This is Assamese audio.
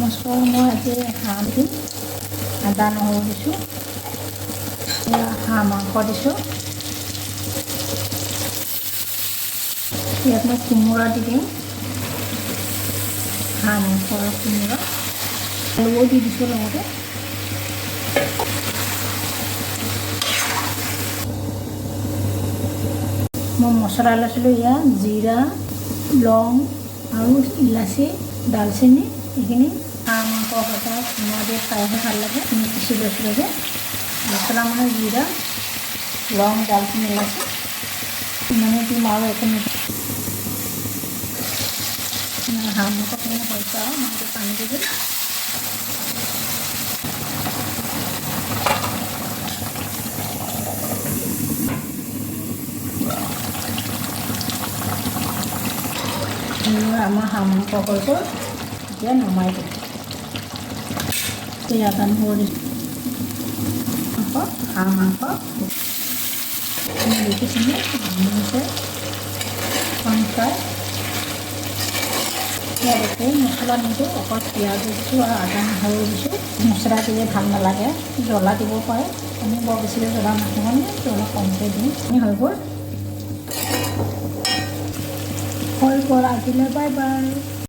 নমস্কাৰ, মই আজি হাঁহ দিম। আদা নহৰু দিছোঁ, হাঁহ মাংস দিছোঁ। ইয়াত মই কোমোৰা দি দিম, হাঁহ মাংস আৰু কোমোৰা। আলুও দি দিছোঁ লগতে। মই মছলা লৈছিলোঁ ইয়াত জিৰা, লং আৰু ইলাচি, দালচেনি এইখিনি। হাঁহ মাংস সৈতে কোমোৰা দি খাইহে ভাল লাগে। পিচি লৈছিলোঁ যে মছলা মানে জিৰা, লং, দালচেনি, ইলাচি ইমানেই দিম আৰু একো নিদিম। হাঁহ মাংসখিনি হৈছে আৰু মাংসটো পানী দি দিম। আমাৰ হাঁহ মাংস হৈ গ'ল, এতিয়া নমাই দিম। আদা নহৰু দিছোঁ, হাঁহ মাংস দেখিছেনে হৈছে কণফ্ৰাই। ইয়াত একো মছলা নিদিওঁ, অকল পিঁয়াজ দিছোঁ আৰু আদা নহৰু দিছোঁ। মছলা দিলে ভাল নালাগে, জ্বলা দিব পাৰে। আমি বৰ বেছিকৈ জ্বলা নাখাওঁ, জ্বলা কমকৈ দিওঁ। হৈ গ'ল আজিলৈ, বাই বাই।